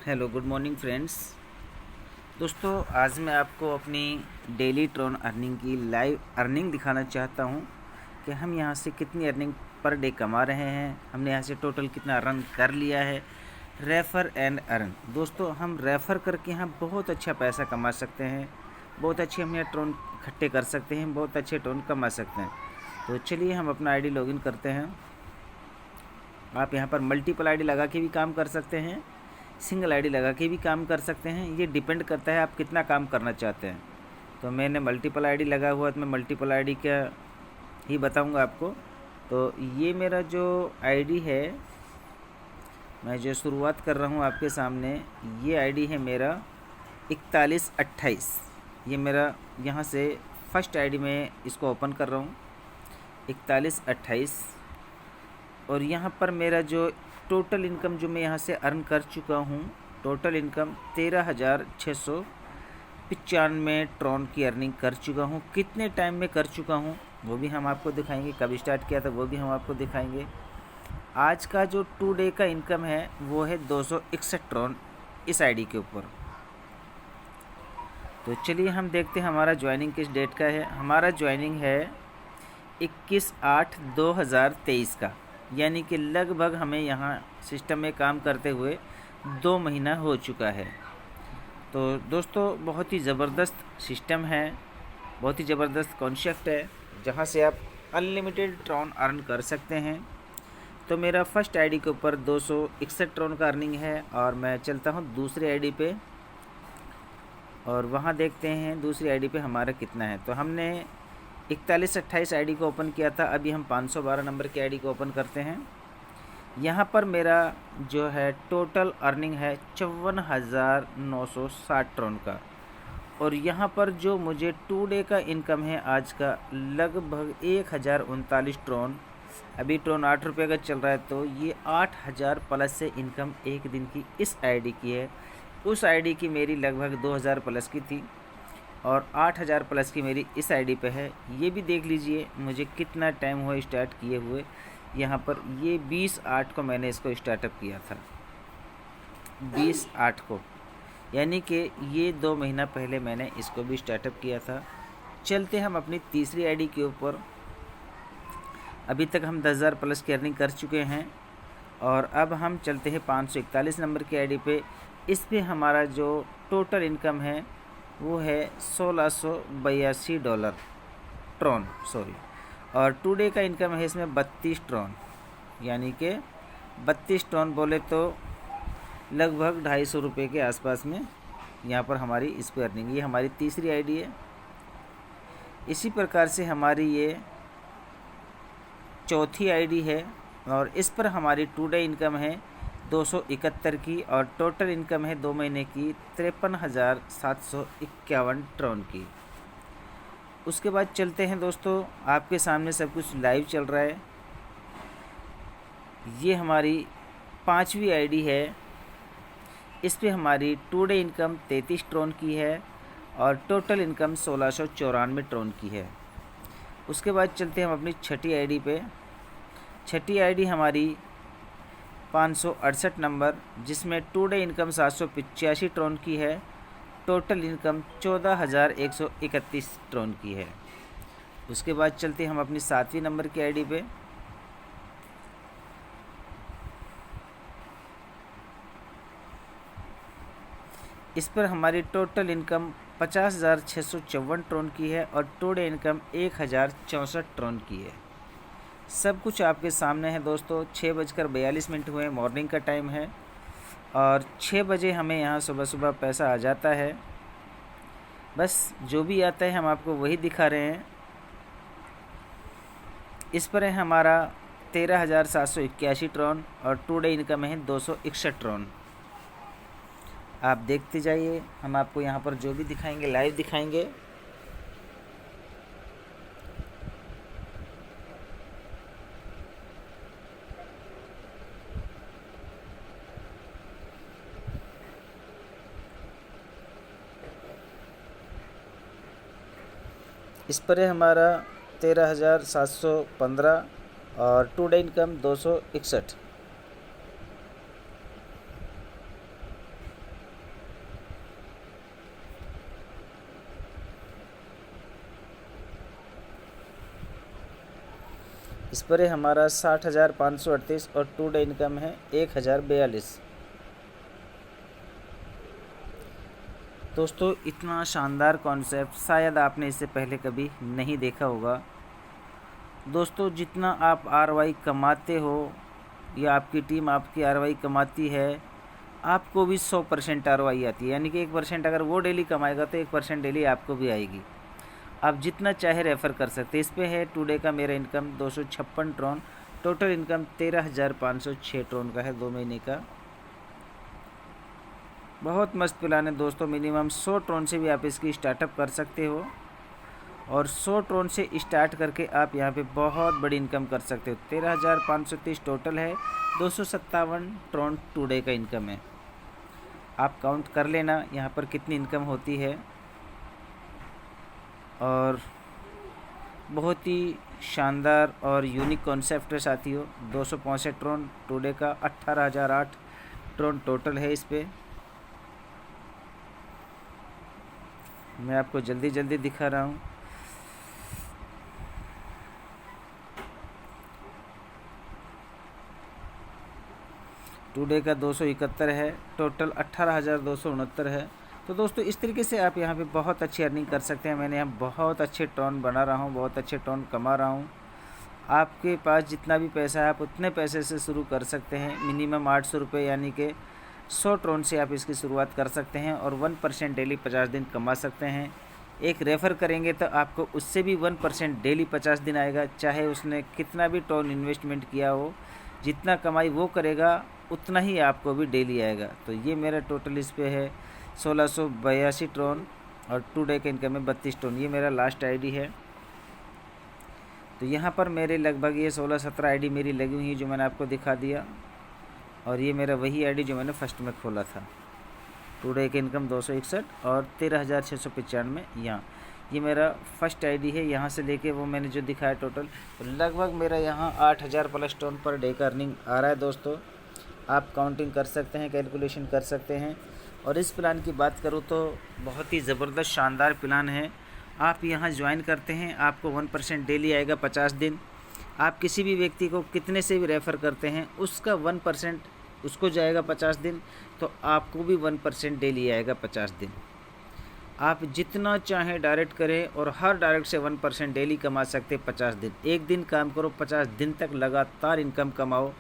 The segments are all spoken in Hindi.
Hello good morning friends. दोस्तों आज मैं आपको अपनी डेली ट्रोन अर्निंग की लाइव अर्निंग दिखाना चाहता हूं कि हम यहां से कितनी अर्निंग पर डे कमा रहे हैं, हमने यहां से टोटल कितना अर्न कर लिया है। रेफ़र एंड अर्न दोस्तों, हम रेफ़र करके हम बहुत अच्छा पैसा कमा सकते हैं, बहुत अच्छे हम यहाँ ट्रोन इकट्ठे कर सकते हैं, बहुत अच्छे ट्रोन कमा सकते हैं। तो चलिए हम अपना आईडी लॉगिन करते हैं। आप यहाँ पर मल्टीपल आईडी लगा के भी काम कर सकते हैं, सिंगल आईडी लगा के भी काम कर सकते हैं। ये डिपेंड करता है आप कितना काम करना चाहते हैं। तो मैंने मल्टीपल आईडी लगा हुआ, तो मैं मल्टीपल आईडी का ही बताऊंगा आपको। तो ये मेरा जो आईडी है, मैं जो शुरुआत कर रहा हूँ आपके सामने, ये आईडी है मेरा 4128। ये मेरा यहाँ से फर्स्ट आईडी में इसको ओपन कर रहा हूँ 4128। और यहाँ पर मेरा जो टोटल इनकम जो मैं यहाँ से अर्न कर चुका हूँ, टोटल इनकम 13,695 ट्रॉन की अर्निंग कर चुका हूँ। कितने टाइम में कर चुका हूँ वो भी हम आपको दिखाएंगे, कब स्टार्ट किया था वो भी हम आपको दिखाएंगे। आज का जो 2 डे का इनकम है वो है 261 ट्रॉन इस आईडी के ऊपर। तो चलिए हम देखते हैं हमारा ज्वाइनिंग किस डेट का है। हमारा ज्वाइनिंग है 21/8/2023 का, यानी कि लगभग हमें यहाँ सिस्टम में काम करते हुए 2 महीना हो चुका है। तो दोस्तों बहुत ही ज़बरदस्त सिस्टम है, बहुत ही ज़बरदस्त कॉन्सेप्ट है, जहाँ से आप अनलिमिटेड ट्रॉन अर्न कर सकते हैं। तो मेरा फर्स्ट आईडी के ऊपर 261 ट्रॉन का अर्निंग है, और मैं चलता हूँ दूसरी आईडी पे और वहाँ देखते हैं दूसरी आईडी पे हमारा कितना है। तो हमने 4128 आईडी को ओपन किया था, अभी हम 512 नंबर की आईडी को ओपन करते हैं। यहाँ पर मेरा जो है टोटल अर्निंग है 54,960 ट्रॉन का, और यहाँ पर जो मुझे 2 डे का इनकम है आज का लगभग 1039 ट्रॉन। अभी ट्रॉन 8 रुपये का चल रहा है, तो ये 8,000 प्लस से इनकम एक दिन की इस आईडी की है। उस आईडी की मेरी लगभग 2,000 प्लस की थी, और 8,000 प्लस की मेरी इस आईडी पे है। ये भी देख लीजिए मुझे कितना टाइम हुआ स्टार्ट किए हुए। यहाँ पर ये 20/8 को मैंने इसको स्टार्टअप किया था, 20/8 को, यानी कि ये 2 महीना पहले मैंने इसको भी स्टार्टअप किया था। चलते हम अपनी तीसरी आईडी के ऊपर। अभी तक हम 10,000 प्लस की अर्निंग कर चुके हैं, और अब हम चलते हैं 541 नंबर की आईडी पे। इस पे हमारा जो टोटल इनकम है वो है $1,682 ट्रॉन, और 2 डे का इनकम है इसमें 32 ट्रॉन, यानी कि 32 ट्रॉन बोले तो लगभग 250 रुपये के आसपास में यहाँ पर हमारी इस पर अर्निंग। ये हमारी तीसरी आईडी है। इसी प्रकार से हमारी ये चौथी आईडी है, और इस पर हमारी 2 डे इनकम है 271 की, और टोटल इनकम है 2 महीने की 53,751 ट्रॉन की। उसके बाद चलते हैं दोस्तों, आपके सामने सब कुछ लाइव चल रहा है। ये हमारी 5वीं आईडी है। इस पे हमारी 2 डे इनकम 33 ट्रॉन की है, और टोटल इनकम 1,694 ट्रॉन की है। उसके बाद चलते हैं हम अपनी छठी आईडी पे। छठी आईडी हमारी 568 नंबर, जिसमें 2 डे इनकम 785 ट्रॉन की है, टोटल इनकम 14,131 ट्रॉन की है। उसके बाद चलते हम अपनी 7वीं नंबर की आईडी पे। इस पर हमारी टोटल इनकम 50,654 ट्रॉन की है, और 2 डे इनकम 1,064 ट्रॉन की है। सब कुछ आपके सामने है दोस्तों। 6:42 हुए, मॉर्निंग का टाइम है, और 6 बजे हमें यहाँ सुबह सुबह पैसा आ जाता है। बस जो भी आता है हम आपको वही दिखा रहे हैं। इस पर है हमारा 13,781 ट्रॉन, और 2 डे इनकम है 261 ट्रॉन। आप देखते जाइए, हम आपको यहाँ पर जो भी दिखाएंगे लाइव दिखाएंगे। इस पर है हमारा 13,715, और 2 डे इनकम 261। इस पर है हमारा 60,538 और टू डे इनकम है 1,042। दोस्तों इतना शानदार कॉन्सेप्ट शायद आपने इससे पहले कभी नहीं देखा होगा। दोस्तों जितना आप आरवाई कमाते हो या आपकी टीम आपकी आरवाई कमाती है, आपको भी 100% आरवाई आती है, यानी कि 1% अगर वो डेली कमाएगा तो 1% डेली आपको भी आएगी। आप जितना चाहे रेफ़र कर सकते हैं। इस पे है टुडे का मेरा income 256 Tron, total income 13,506 Tron का है 2 महीने का। बहुत मस्त प्लान है दोस्तों। मिनिमम 100 ट्रॉन से भी आप इसकी स्टार्टअप कर सकते हो और 100 ट्रॉन से स्टार्ट करके आप यहाँ पे बहुत बड़ी इनकम कर सकते हो। 13,530 टोटल है, 257 ट्रॉन टुडे का इनकम है। आप काउंट कर लेना यहाँ पर कितनी इनकम होती है। और बहुत ही शानदार और यूनिक कॉन्सेप्ट है साथियों। 265 ट्रॉन टुडे का, 18,008 ट्रॉन टोटल है इस पे। मैं आपको जल्दी दिखा रहा हूँ। टुडे का 271 है, टोटल 18,269 है। तो दोस्तों इस तरीके से आप यहाँ पे बहुत अच्छी अर्निंग कर सकते हैं। मैंने यहाँ बहुत अच्छे टर्न बना रहा हूँ, बहुत अच्छे टर्न कमा रहा हूँ। आपके पास जितना भी पैसा है आप उतने पैसे से शुरू कर सकते हैं। मिनिमम 800 रुपये यानी कि 100 ट्रॉन से आप इसकी शुरुआत कर सकते हैं और 1% डेली 50 दिन कमा सकते हैं। एक रेफ़र करेंगे तो आपको उससे भी 1% डेली 50 दिन आएगा, चाहे उसने कितना भी टर्न इन्वेस्टमेंट किया हो। जितना कमाई वो करेगा उतना ही आपको भी डेली आएगा। तो ये मेरा टोटल इस पे है 1682 ट्रॉन और टुडे का इनकम है 32 ट्रॉन। ये मेरा लास्ट आईडी है। तो यहाँ पर मेरे लगभग ये 16-17 आईडी मेरी लगी हुई है जो मैंने आपको दिखा दिया। और ये मेरा वही आईडी जो मैंने फर्स्ट में खोला था। टुडे का इनकम 261 और 13,695 यहाँ। ये मेरा फर्स्ट आईडी है। यहाँ से लेके वो मैंने जो दिखाया टोटल, तो लगभग मेरा यहाँ 8,000 प्लस टोन पर डे का अर्निंग आ रहा है दोस्तों। आप काउंटिंग कर सकते हैं, कैलकुलेशन कर सकते हैं। और इस प्लान की बात करूँ तो बहुत ही ज़बरदस्त शानदार प्लान है। आप यहाँ ज्वाइन करते हैं, आपको 1% डेली आएगा 50 दिन। आप किसी भी व्यक्ति को कितने से भी रेफ़र करते हैं उसका 1% उसको जाएगा 50 दिन, तो आपको भी 1% डेली आएगा 50 दिन। आप जितना चाहें डायरेक्ट करें और हर डायरेक्ट से 1% डेली कमा सकते 50 दिन। एक दिन काम करो, 50 दिन तक लगातार इनकम कमाओ।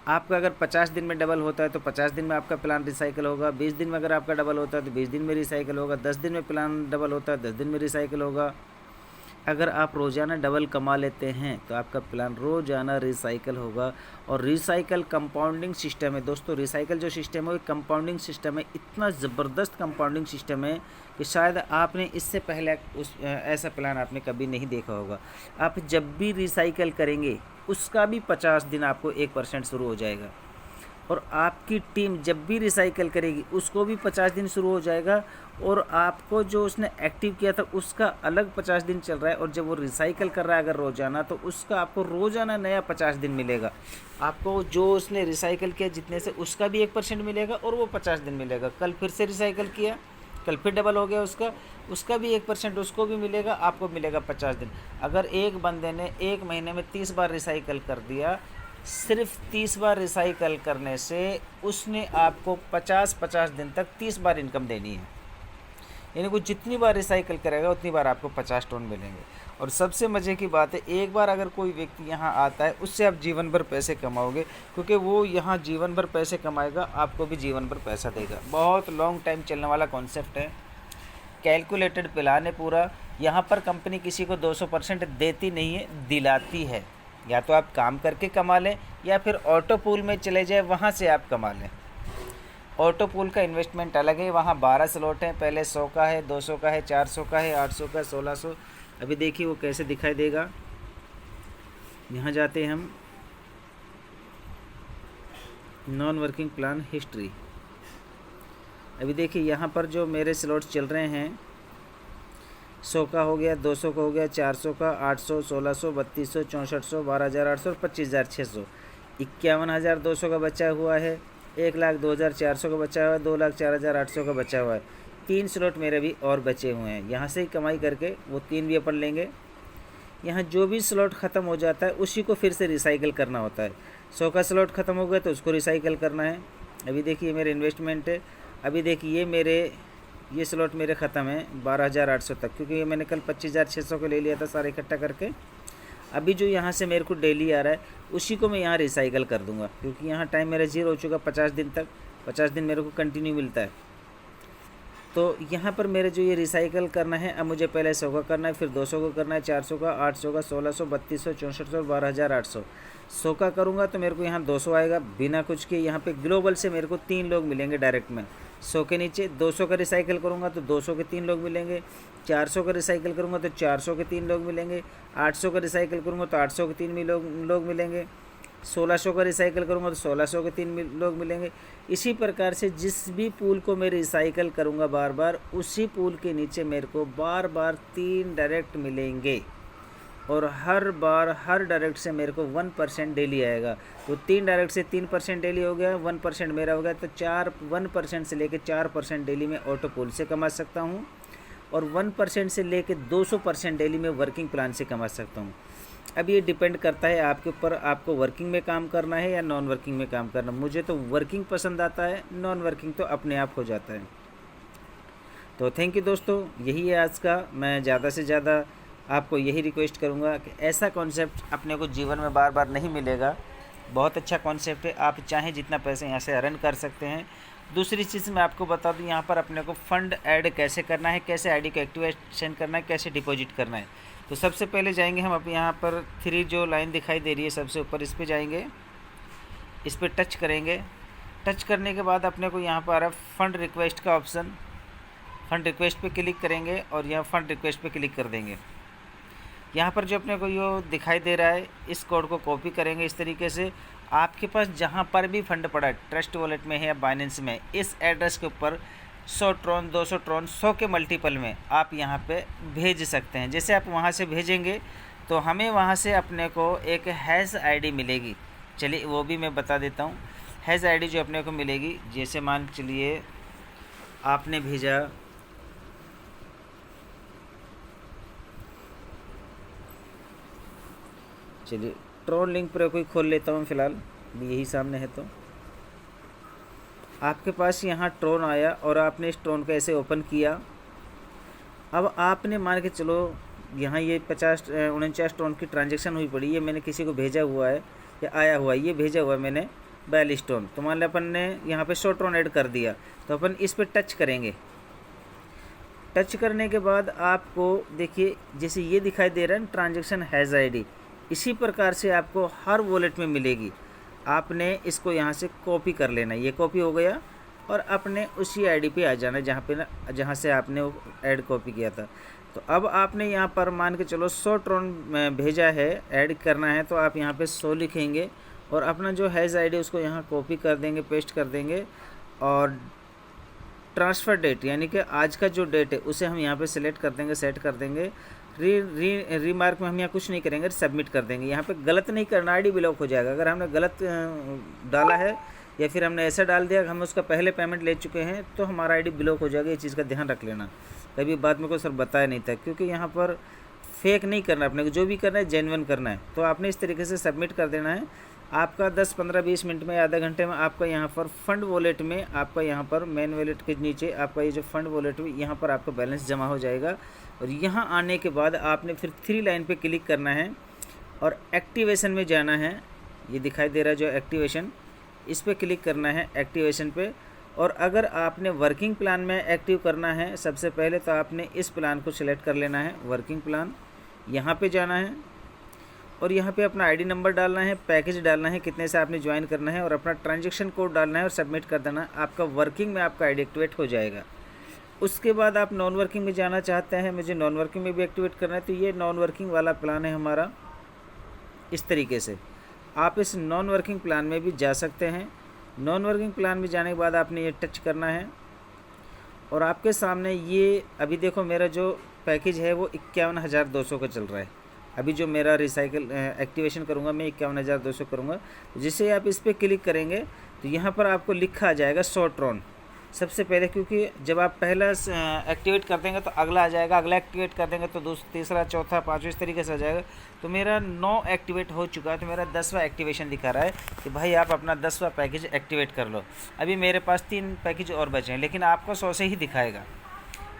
आपका अगर 50 दिन में डबल होता है तो 50 दिन में आपका प्लान रिसाइकिल होगा। 20 दिन में अगर आपका डबल होता है तो 20 दिन में रिसाइकिल होगा। 10 दिन में प्लान डबल होता है 10 दिन में रिसाइकिल होगा। अगर आप रोज़ाना डबल कमा लेते हैं तो आपका प्लान रोज़ाना रिसाइकिल होगा। और रिसाइकिल कंपाउंडिंग सिस्टम है दोस्तों। रिसाइकिल जो सिस्टम है वो कंपाउंडिंग सिस्टम है। इतना ज़बरदस्त कंपाउंडिंग सिस्टम है कि शायद आपने इससे पहले ऐसा प्लान आपने कभी नहीं देखा होगा। आप जब भी रिसाइकिल करेंगे उसका भी 50 दिन आपको 1% शुरू हो जाएगा। और आपकी टीम जब भी रिसाइकिल करेगी उसको भी 50 दिन शुरू हो जाएगा। और आपको जो उसने एक्टिव किया था उसका अलग 50 दिन चल रहा है। और जब वो रिसाइकिल कर रहा है अगर रोज़ाना, तो उसका आपको रोज़ाना नया 50 दिन मिलेगा। आपको जो उसने रिसाइकिल किया जितने से उसका भी 1% मिलेगा और वो 50 दिन मिलेगा। कल फिर से रिसाइकिल किया, कल फिर डबल हो गया उसका भी 1% उसको भी मिलेगा, आपको मिलेगा 50 दिन। अगर एक बंदे ने एक महीने में 30 बार रिसाइकिल कर दिया, सिर्फ 30 बार रिसाइकिल करने से उसने आपको 50 दिन तक 30 बार इनकम देनी है। यानी कि जितनी बार रिसाइकिल करेगा उतनी बार आपको 50 टन मिलेंगे। और सबसे मज़े की बात है, एक बार अगर कोई व्यक्ति यहाँ आता है उससे आप जीवन भर पैसे कमाओगे, क्योंकि वो यहाँ जीवन भर पैसे कमाएगा, आपको भी जीवन भर पैसा देगा। बहुत लॉन्ग टाइम चलने वाला कॉन्सेप्ट है, कैलकुलेटेड प्लान है पूरा। यहाँ पर कंपनी किसी को 200% देती नहीं है, दिलाती है। या तो आप काम करके कमा लें या फिर ऑटो पूल में चले जाए, वहाँ से आप कमा लें। ऑटो पूल का इन्वेस्टमेंट अलग है, वहाँ 12 स्लॉट हैं। पहले 100 का है, 200 का है, 400 का है, 800 का, 1600। अभी देखिए वो कैसे दिखाई देगा। यहाँ जाते हैं हम, नॉन वर्किंग प्लान हिस्ट्री। अभी देखिए यहाँ पर जो मेरे स्लॉट्स चल रहे हैं, 100 का हो गया, 200 का हो गया, 400 का, 800, 1600, 3200, 6400, 12,800 और 25,600। 51,200 का बचा हुआ है, 1,02,400 का बचा हुआ है, 2,04,800 का बचा हुआ है। 3 स्लॉट मेरे भी और बचे हुए हैं। यहाँ से ही कमाई करके वो 3 भी अपन लेंगे। यहाँ जो भी स्लॉट ख़त्म हो जाता है उसी को फिर से रिसाइकल करना होता है। 100 का स्लॉट ख़त्म हो गया तो उसको रिसाइकल करना है। अभी देखिए मेरे इन्वेस्टमेंट है, अभी देखिए ये स्लॉट मेरे ख़त्म है 12,800 तक, क्योंकि ये मैंने कल 25,600 को ले लिया था सारा इकट्ठा करके। अभी जो यहाँ से मेरे को डेली आ रहा है उसी को मैं यहाँ रिसाइकल कर दूँगा, क्योंकि यहाँ टाइम मेरा 0 हो चुका 50 दिन तक, 50 दिन मेरे को कंटिन्यू मिलता है। तो यहाँ पर मेरे जो ये रिसाइकल करना है, अब मुझे पहले 100 का करना है, फिर 200 का करना है, 400 का, 800 का, 1600, 3200, 6400 और 12,800। 100 का करूँगा तो मेरे को यहाँ 200 आएगा बिना कुछ के। यहाँ पे ग्लोबल से मेरे को 3 लोग मिलेंगे डायरेक्ट में 100 के नीचे। 200 का रिसाइकल करूँगा तो 200 के 3 लोग मिलेंगे। 400 का रिसाइकल करूँगा तो 400 के 3 लोग मिलेंगे। 800 का रिसाइकल करूँगा तो 800 के 3 लोग मिलेंगे। 1600 का रिसाइकल करूँगा तो 1600 के 3 लोग मिलेंगे। इसी प्रकार से जिस भी पूल को मैं रिसाइकल करूँगा बार बार, उसी पूल के नीचे मेरे को बार बार 3 डायरेक्ट मिलेंगे, और हर बार हर डायरेक्ट से मेरे को 1% डेली आएगा। तो 3 डायरेक्ट से 3% डेली हो गया, 1% मेरा हो गया, तो 1% से लेके 4% डेली में ऑटो पूल से कमा सकता हूँ, और 1% से लेके 200% डेली में वर्किंग प्लान से कमा सकता हूँ। अब ये डिपेंड करता है आपके ऊपर, आपको वर्किंग में काम करना है या नॉन वर्किंग में काम करना। मुझे तो वर्किंग पसंद आता है, नॉन वर्किंग तो अपने आप हो जाता है। तो थैंक यू दोस्तों, यही है आज का। मैं ज़्यादा से ज़्यादा आपको यही रिक्वेस्ट करूँगा कि ऐसा कॉन्सेप्ट अपने को जीवन में बार बार नहीं मिलेगा। बहुत अच्छा कॉन्सेप्ट है, आप चाहें जितना पैसे यहाँ से अर्न कर सकते हैं। दूसरी चीज़ मैं आपको बता दूँ, यहाँ पर अपने को फ़ंड ऐड कैसे करना है, कैसे आईडी को एक्टिवेशन करना है, कैसे डिपॉजिट करना है। तो सबसे पहले जाएंगे हम अब यहाँ पर 3 जो लाइन दिखाई दे रही है सबसे ऊपर, इस पर जाएंगे, इस पर टच करेंगे। टच करने के बाद अपने को यहाँ पर आ रहा है फ़ंड रिक्वेस्ट का ऑप्शन। फ़ंड रिक्वेस्ट पे क्लिक करेंगे और यहाँ फ़ंड रिक्वेस्ट पे क्लिक कर देंगे। यहाँ पर जो अपने को ये दिखाई दे रहा है, इस कोड को कॉपी करेंगे इस तरीके से। आपके पास जहाँ पर भी फंड पड़ा है, ट्रस्ट वॉलेट में है या बाइनेंस में, इस एड्रेस के ऊपर 100 ट्रॉन, 200 ट्रॉन, 100 के मल्टीपल में आप यहाँ पे भेज सकते हैं। जैसे आप वहाँ से भेजेंगे तो हमें वहाँ से अपने को एक हैश आईडी मिलेगी। चलिए वो भी मैं बता देता हूँ। हैश आईडी जो अपने को मिलेगी, जैसे मान चलिए आपने भेजा, चलिए ट्रॉन लिंक पर कोई खोल लेता हूँ फ़िलहाल, यही सामने है। तो आपके पास यहाँ ट्रॉन आया और आपने इस ट्रॉन को ऐसे ओपन किया। अब आपने मान के चलो यहाँ ये 49 ट्रॉन की ट्रांजैक्शन हुई पड़ी, ये मैंने किसी को भेजा हुआ है या आया हुआ है, ये भेजा हुआ है मैंने 42 ट्रॉन। तो मान लिया अपन ने यहाँ पे 100 ट्रॉन ऐड कर दिया, तो अपन इस पर टच करेंगे। टच करने के बाद आपको देखिए जैसे ये दिखाई दे रहा है ट्रांजैक्शन हैज़ आईडी, इसी प्रकार से आपको हर वॉलेट में मिलेगी। आपने इसको यहाँ से कॉपी कर लेना, ये कॉपी हो गया, और अपने उसी आईडी पे आ जाना जहाँ से आपने वो ऐड कॉपी किया था। तो अब आपने यहाँ पर मान के चलो 100 ट्रॉन भेजा है, ऐड करना है, तो आप यहाँ पे 100 लिखेंगे और अपना जो हैज़ आईडी उसको यहाँ कॉपी कर देंगे, पेस्ट कर देंगे, और ट्रांसफ़र डेट यानी कि आज का जो डेट है उसे हम यहाँ पे सिलेक्ट कर देंगे, सेट कर देंगे। रीमार्क में हम यहाँ कुछ नहीं करेंगे, सबमिट कर देंगे। यहाँ पे गलत नहीं करना, आईडी ब्लॉक हो जाएगा। अगर हमने गलत डाला है या फिर हमने ऐसा डाल दिया कि हम उसका पहले पेमेंट ले चुके हैं, तो हमारा आईडी ब्लॉक हो जाएगा। ये चीज़ का ध्यान रख लेना। कभी बाद में कोई सर बताया नहीं था, क्योंकि यहाँ पर फेक नहीं करना, अपने को जो भी करना है जेन्युइन करना है। तो आपने इस तरीके से सबमिट कर देना है। आपका 10, 15, 20 मिनट में, आधा घंटे में आपका यहाँ पर फंड वॉलेट में, आपका यहाँ पर मेन वॉलेट के नीचे आपका ये जो फंड वॉलेट में, यहाँ पर आपका बैलेंस जमा हो जाएगा। और यहाँ आने के बाद आपने फिर 3 लाइन पे क्लिक करना है और एक्टिवेशन में जाना है। ये दिखाई दे रहा है जो एक्टिवेशन, इस पर क्लिक करना है एक्टिवेशन पे। और अगर आपने वर्किंग प्लान में एक्टिव करना है सबसे पहले, तो आपने इस प्लान को सिलेक्ट कर लेना है, वर्किंग प्लान। यहाँ पे जाना है और यहाँ पे अपना आईडी नंबर डालना है, पैकेज डालना है, कितने से आपने ज्वाइन करना है, और अपना ट्रांजैक्शन कोड डालना है और सबमिट कर देना। आपका वर्किंग में आपका आईडी एक्टिवेट हो जाएगा। उसके बाद आप नॉन वर्किंग में जाना चाहते हैं, मुझे नॉन वर्किंग में भी एक्टिवेट करना है, तो ये नॉन वर्किंग वाला प्लान है हमारा। इस तरीके से आप इस नॉन वर्किंग प्लान में भी जा सकते हैं। नॉन वर्किंग प्लान में जाने के बाद आपने ये टच करना है और आपके सामने ये अभी देखो मेरा जो पैकेज है वो 51,200 का चल रहा है। अभी जो मेरा रिसाइकल एक्टिवेशन करूँगा मैं 51,200 करूँगा। जिससे आप इस पर क्लिक करेंगे तो यहाँ पर आपको लिखा आ जाएगा 100 ट्रॉन। सबसे पहले, क्योंकि जब आप पहला एक्टिवेट कर देंगे तो अगला आ जाएगा, अगला एक्टिवेट कर देंगे तो दूसरा, तीसरा, चौथा, पाँचवा, इस तरीके से आ जाएगा। तो मेरा 9 एक्टिवेट हो चुका है, तो मेरा 10वां एक्टिवेशन दिखा रहा है कि भाई आप अपना 10वां पैकेज एक्टिवेट कर लो। अभी मेरे पास 3 पैकेज और बचे हैं, लेकिन आपको 100 से ही दिखाएगा।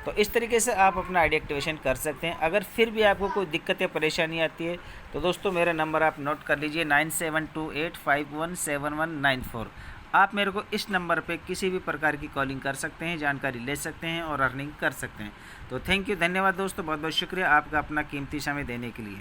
तो इस तरीके से आप अपना आईडी एक्टिवेशन कर सकते हैं। अगर फिर भी आपको कोई दिक्कत या परेशानी आती है तो दोस्तों मेरा नंबर आप नोट कर लीजिए 9728517194। आप मेरे को इस नंबर पे किसी भी प्रकार की कॉलिंग कर सकते हैं, जानकारी ले सकते हैं और अर्निंग कर सकते हैं। तो थैंक यू, धन्यवाद दोस्तों, बहुत बहुत शुक्रिया आपका अपना कीमती समय देने के लिए।